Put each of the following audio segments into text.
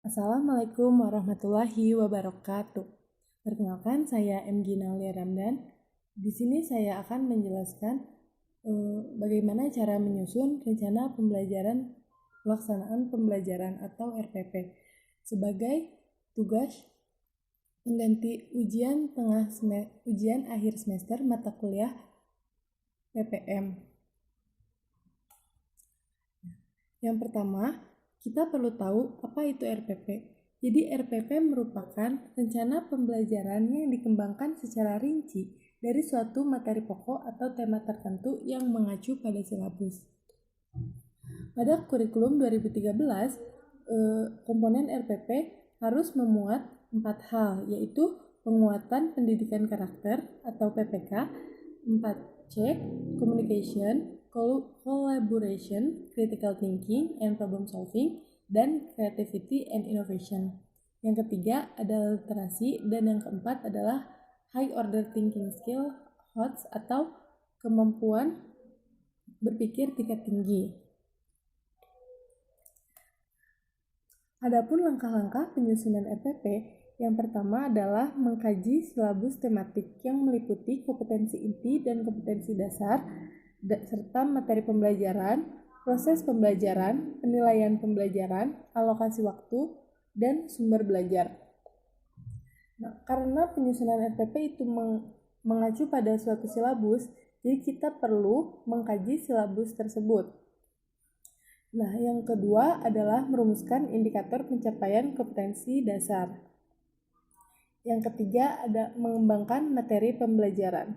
Assalamualaikum warahmatullahi wabarakatuh. Perkenalkan, saya M. Ginalia Ramdan. Di sini saya akan menjelaskan bagaimana cara menyusun rencana pembelajaran pelaksanaan pembelajaran atau RPP sebagai tugas pengganti ujian akhir semester mata kuliah PPM. Yang pertama, kita perlu tahu apa itu RPP. Jadi RPP merupakan rencana pembelajaran yang dikembangkan secara rinci dari suatu materi pokok atau tema tertentu yang mengacu pada silabus. Pada kurikulum 2013, komponen RPP harus memuat 4 hal, yaitu penguatan pendidikan karakter atau PPK, 4C, communication, collaboration, critical thinking, and problem solving, dan creativity and innovation. Yang ketiga adalah literasi, dan yang keempat adalah high order thinking skill, HOTS, atau kemampuan berpikir tingkat tinggi. Adapun langkah-langkah penyusunan RPP, yang pertama adalah mengkaji silabus tematik yang meliputi kompetensi inti dan kompetensi dasar, serta materi pembelajaran, proses pembelajaran, penilaian pembelajaran, alokasi waktu, dan sumber belajar. Nah, karena penyusunan RPP itu mengacu pada suatu silabus, jadi kita perlu mengkaji silabus tersebut. Nah, yang kedua adalah merumuskan indikator pencapaian kompetensi dasar. Yang ketiga ada mengembangkan materi pembelajaran.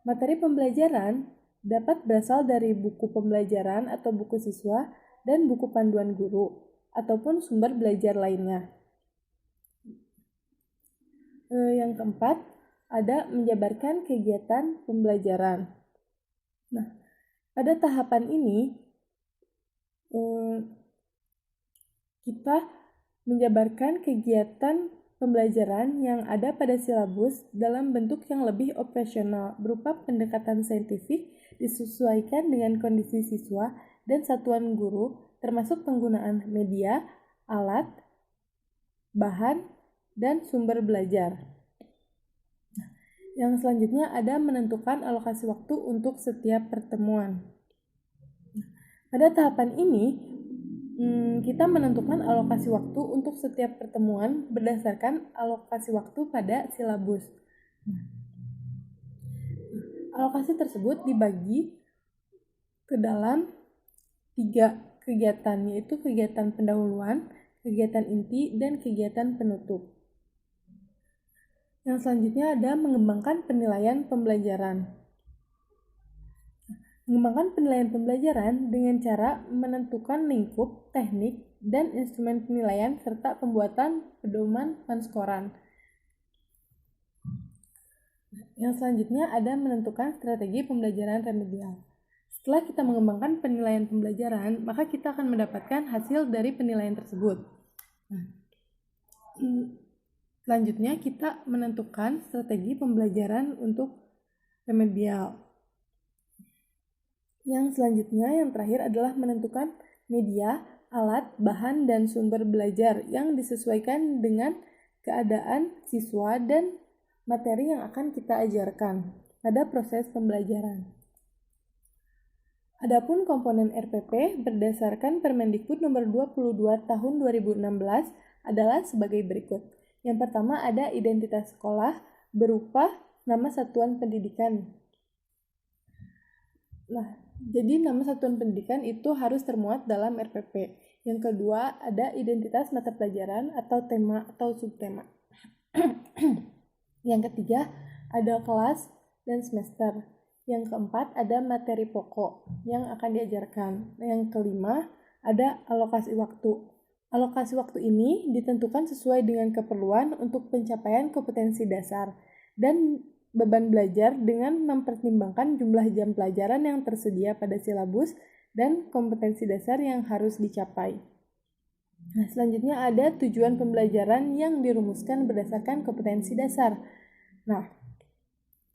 Materi pembelajaran dapat berasal dari buku pembelajaran atau buku siswa dan buku panduan guru, ataupun sumber belajar lainnya. Yang keempat, ada menjabarkan kegiatan pembelajaran. Nah, pada tahapan ini, kita menjabarkan kegiatan pembelajaran yang ada pada silabus dalam bentuk yang lebih operasional berupa pendekatan saintifik disesuaikan dengan kondisi siswa dan satuan guru, termasuk penggunaan media, alat, bahan, dan sumber belajar. Yang selanjutnya ada menentukan alokasi waktu untuk setiap pertemuan. Pada tahapan ini, kita menentukan alokasi waktu untuk setiap pertemuan berdasarkan alokasi waktu pada silabus. Alokasi tersebut dibagi ke dalam 3 kegiatan, yaitu kegiatan pendahuluan, kegiatan inti, dan kegiatan penutup. Yang selanjutnya ada mengembangkan penilaian pembelajaran. Mengembangkan penilaian pembelajaran dengan cara menentukan lingkup, teknik, dan instrumen penilaian serta pembuatan pedoman penskoran. Yang selanjutnya ada menentukan strategi pembelajaran remedial. Setelah kita mengembangkan penilaian pembelajaran, maka kita akan mendapatkan hasil dari penilaian tersebut. Selanjutnya kita menentukan strategi pembelajaran untuk remedial. Yang selanjutnya, yang terakhir adalah menentukan media, alat, bahan, dan sumber belajar yang disesuaikan dengan keadaan siswa dan materi yang akan kita ajarkan pada proses pembelajaran. Adapun komponen RPP berdasarkan Permendikbud nomor 22 tahun 2016 adalah sebagai berikut. Yang pertama ada identitas sekolah berupa nama satuan pendidikan. Nah, jadi nama satuan pendidikan itu harus termuat dalam RPP. Yang kedua ada identitas mata pelajaran atau tema atau subtema. Yang ketiga ada kelas dan semester. Yang keempat ada materi pokok yang akan diajarkan. Yang kelima ada alokasi waktu. Alokasi waktu ini ditentukan sesuai dengan keperluan untuk pencapaian kompetensi dasar dan beban belajar dengan mempertimbangkan jumlah jam pelajaran yang tersedia pada silabus dan kompetensi dasar yang harus dicapai. Nah, selanjutnya ada tujuan pembelajaran yang dirumuskan berdasarkan kompetensi dasar. Nah,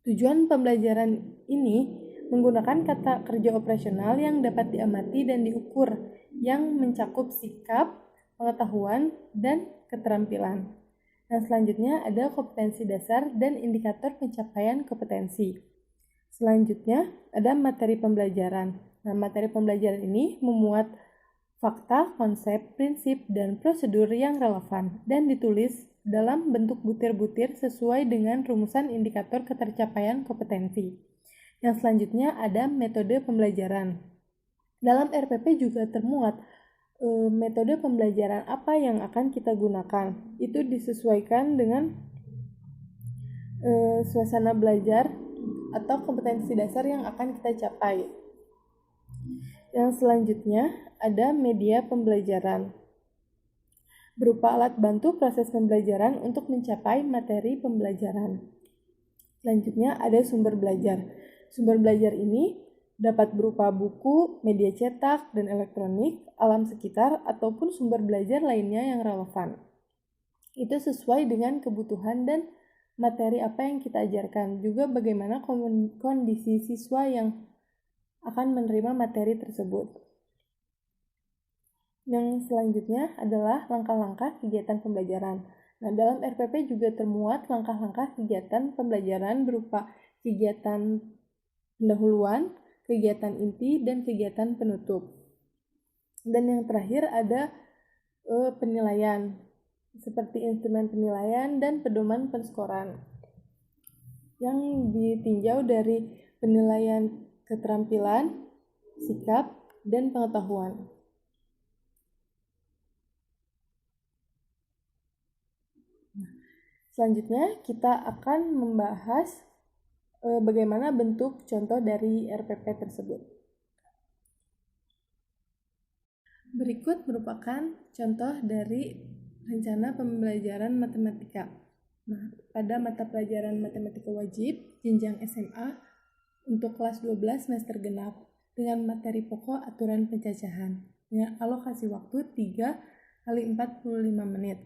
tujuan pembelajaran ini menggunakan kata kerja operasional yang dapat diamati dan diukur, yang mencakup sikap, pengetahuan, dan keterampilan. Nah, selanjutnya ada kompetensi dasar dan indikator pencapaian kompetensi. Selanjutnya ada materi pembelajaran. Nah, materi pembelajaran ini memuat fakta, konsep, prinsip, dan prosedur yang relevan dan ditulis dalam bentuk butir-butir sesuai dengan rumusan indikator ketercapaian kompetensi. Yang selanjutnya ada metode pembelajaran. Dalam RPP juga termuat metode pembelajaran apa yang akan kita gunakan. Itu disesuaikan dengan suasana belajar atau kompetensi dasar yang akan kita capai. Yang selanjutnya ada media pembelajaran. Berupa alat bantu proses pembelajaran untuk mencapai materi pembelajaran. Selanjutnya ada sumber belajar. Sumber belajar ini dapat berupa buku, media cetak, dan elektronik, alam sekitar, ataupun sumber belajar lainnya yang relevan. Itu sesuai dengan kebutuhan dan materi apa yang kita ajarkan, juga bagaimana kondisi siswa yang akan menerima materi tersebut. Yang selanjutnya adalah langkah-langkah kegiatan pembelajaran. Nah, dalam RPP juga termuat langkah-langkah kegiatan pembelajaran berupa kegiatan pendahuluan, kegiatan inti, dan kegiatan penutup. Dan yang terakhir ada penilaian, seperti instrumen penilaian dan pedoman penskoran, yang ditinjau dari penilaian keterampilan, sikap, dan pengetahuan. Selanjutnya kita akan membahas bagaimana bentuk contoh dari RPP tersebut. Berikut merupakan contoh dari rencana pembelajaran matematika. Nah, pada mata pelajaran matematika wajib jenjang SMA untuk kelas 12 semester genap dengan materi pokok aturan pencacahan dengan alokasi waktu 3 kali 45 menit.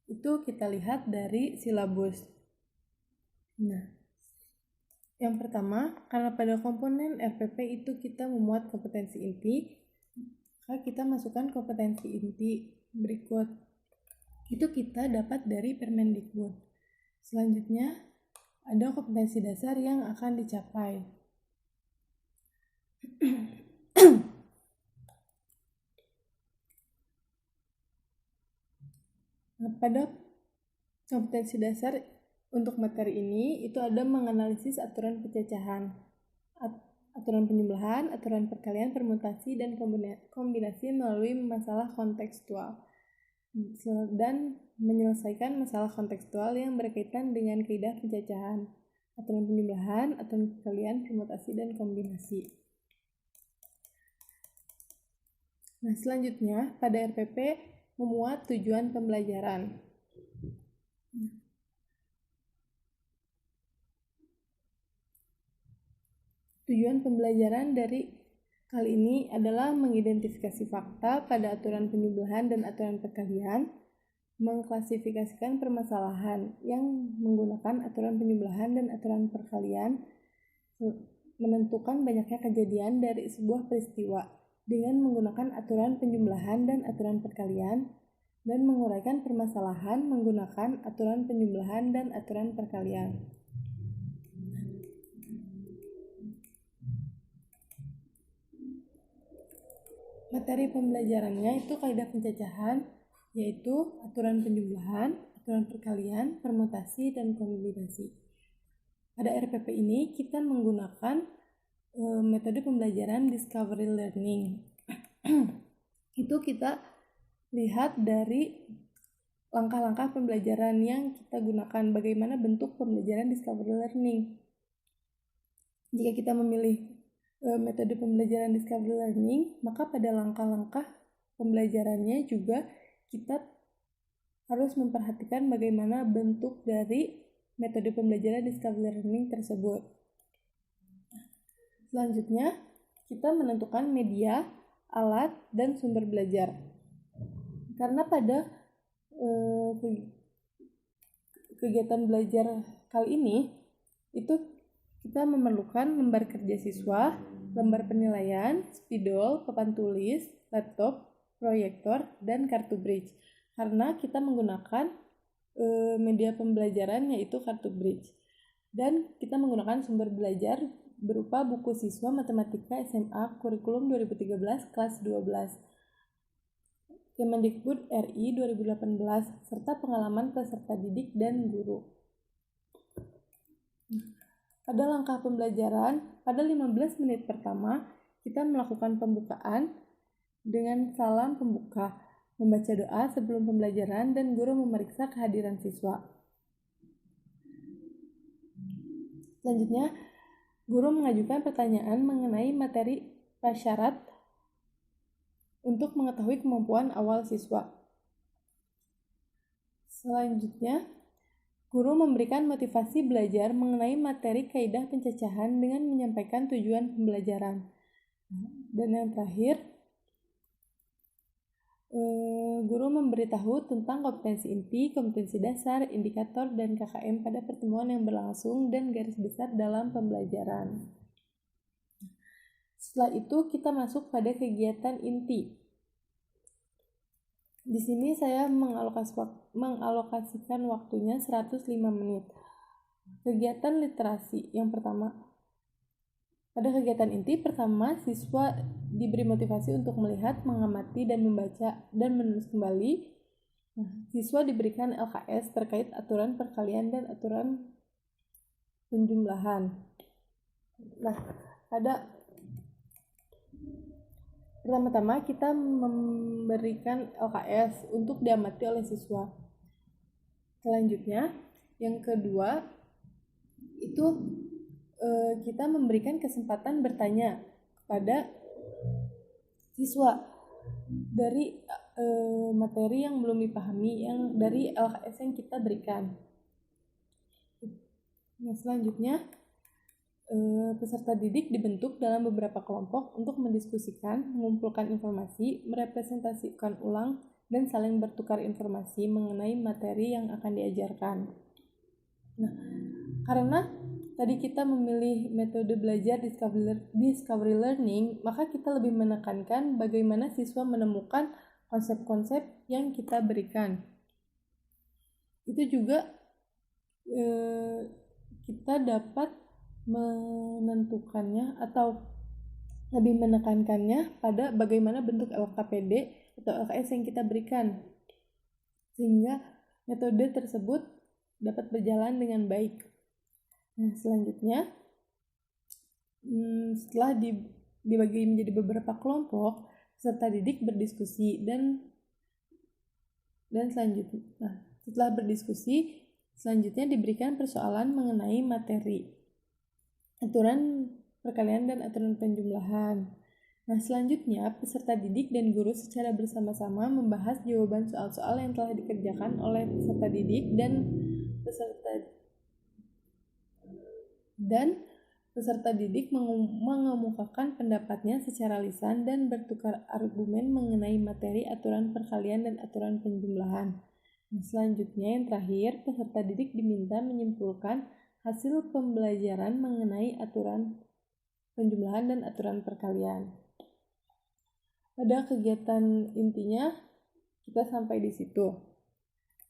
Itu kita lihat dari silabus. Nah, yang pertama, karena pada komponen RPP itu kita memuat kompetensi inti, maka kita masukkan kompetensi inti berikut. Itu kita dapat dari Permendikbud. Selanjutnya, ada kompetensi dasar yang akan dicapai. Nah, pada kompetensi dasar untuk materi ini itu ada menganalisis aturan pencacahan, aturan penjumlahan, aturan perkalian, permutasi, dan kombinasi melalui masalah kontekstual, dan menyelesaikan masalah kontekstual yang berkaitan dengan kaidah pencacahan, aturan penjumlahan, aturan perkalian, permutasi, dan kombinasi. Nah, selanjutnya pada RPP memuat tujuan pembelajaran. Tujuan pembelajaran dari kali ini adalah mengidentifikasi fakta pada aturan penjumlahan dan aturan perkalian, mengklasifikasikan permasalahan yang menggunakan aturan penjumlahan dan aturan perkalian, menentukan banyaknya kejadian dari sebuah peristiwa dengan menggunakan aturan penjumlahan dan aturan perkalian, dan menguraikan permasalahan menggunakan aturan penjumlahan dan aturan perkalian. Materi pembelajarannya itu kaidah pencacahan, yaitu aturan penjumlahan, aturan perkalian, permutasi, dan kombinasi. Pada RPP ini kita menggunakan metode pembelajaran discovery learning. Itu kita lihat dari langkah-langkah pembelajaran yang kita gunakan, bagaimana bentuk pembelajaran discovery learning. Jika kita memilih metode pembelajaran discovery learning, maka pada langkah-langkah pembelajarannya juga kita harus memperhatikan bagaimana bentuk dari metode pembelajaran discovery learning tersebut. Selanjutnya, kita menentukan media, alat, dan sumber belajar. Karena pada kegiatan belajar kali ini, itu kita memerlukan lembar kerja siswa, lembar penilaian, spidol, papan tulis, laptop, proyektor, dan kartu bridge. Karena kita menggunakan media pembelajaran yaitu kartu bridge. Dan kita menggunakan sumber belajar berupa buku siswa matematika SMA kurikulum 2013 kelas 12. Kemendikbud RI 2018 serta pengalaman peserta didik dan guru. Pada langkah pembelajaran, pada 15 menit pertama, kita melakukan pembukaan dengan salam pembuka, membaca doa sebelum pembelajaran, dan guru memeriksa kehadiran siswa. Selanjutnya, guru mengajukan pertanyaan mengenai materi prasyarat untuk mengetahui kemampuan awal siswa. Selanjutnya, guru memberikan motivasi belajar mengenai materi kaidah pencacahan dengan menyampaikan tujuan pembelajaran. Dan yang terakhir, guru memberitahu tentang kompetensi inti, kompetensi dasar, indikator, dan KKM pada pertemuan yang berlangsung dan garis besar dalam pembelajaran. Setelah itu kita masuk pada kegiatan inti. Di sini saya mengalokasikan waktunya 105 menit. Kegiatan literasi yang pertama. Pada kegiatan inti pertama, siswa diberi motivasi untuk melihat, mengamati, dan membaca dan menulis kembali. Siswa diberikan LKS terkait aturan perkalian dan aturan penjumlahan. Pada pertama-tama kita memberikan LKS untuk diamati oleh siswa. Selanjutnya, yang kedua itu kita memberikan kesempatan bertanya kepada siswa dari materi yang belum dipahami yang dari LKS yang kita berikan. Selanjutnya, peserta didik dibentuk dalam beberapa kelompok untuk mendiskusikan, mengumpulkan informasi, merepresentasikan ulang, dan saling bertukar informasi mengenai materi yang akan diajarkan. Karena tadi kita memilih metode belajar discovery learning, maka kita lebih menekankan bagaimana siswa menemukan konsep-konsep yang kita berikan. Itu juga kita dapat menentukannya atau lebih menekankannya pada bagaimana bentuk LKPD atau LKS yang kita berikan, sehingga metode tersebut dapat berjalan dengan baik. Selanjutnya, setelah dibagi menjadi beberapa kelompok, peserta didik berdiskusi dan selanjutnya, setelah berdiskusi, selanjutnya diberikan persoalan mengenai materi, aturan perkalian dan aturan penjumlahan. Selanjutnya peserta didik dan guru secara bersama-sama membahas jawaban soal-soal yang telah dikerjakan oleh peserta didik dan peserta didik mengemukakan pendapatnya secara lisan dan bertukar argumen mengenai materi aturan perkalian dan aturan penjumlahan. Selanjutnya yang terakhir, peserta didik diminta menyimpulkan hasil pembelajaran mengenai aturan penjumlahan dan aturan perkalian. Pada kegiatan intinya kita sampai di situ.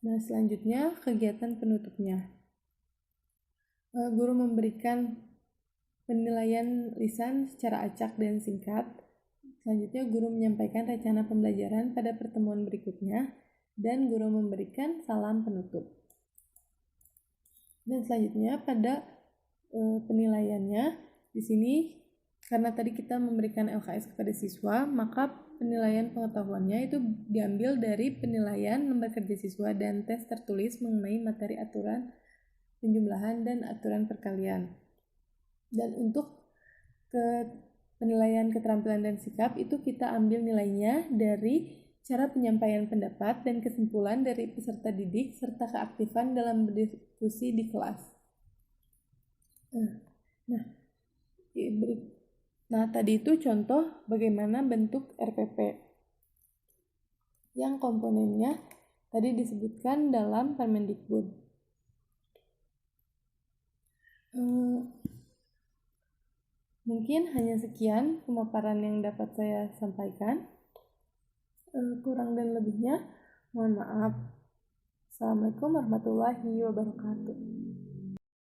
Selanjutnya kegiatan penutupnya. Guru memberikan penilaian lisan secara acak dan singkat. Selanjutnya guru menyampaikan rencana pembelajaran pada pertemuan berikutnya dan guru memberikan salam penutup. Dan selanjutnya pada penilaiannya di sini karena tadi kita memberikan LKS kepada siswa, maka penilaian pengetahuannya itu diambil dari penilaian lembar kerja siswa dan tes tertulis mengenai materi aturan penjumlahan dan aturan perkalian. Dan untuk penilaian keterampilan dan sikap itu kita ambil nilainya dari cara penyampaian pendapat dan kesimpulan dari peserta didik serta keaktifan dalam berdiskusi di kelas. Tadi itu contoh bagaimana bentuk RPP yang komponennya tadi disebutkan dalam Permendikbud. Mungkin hanya sekian pemaparan yang dapat saya sampaikan. Kurang dan lebihnya mohon maaf. Assalamualaikum warahmatullahi wabarakatuh.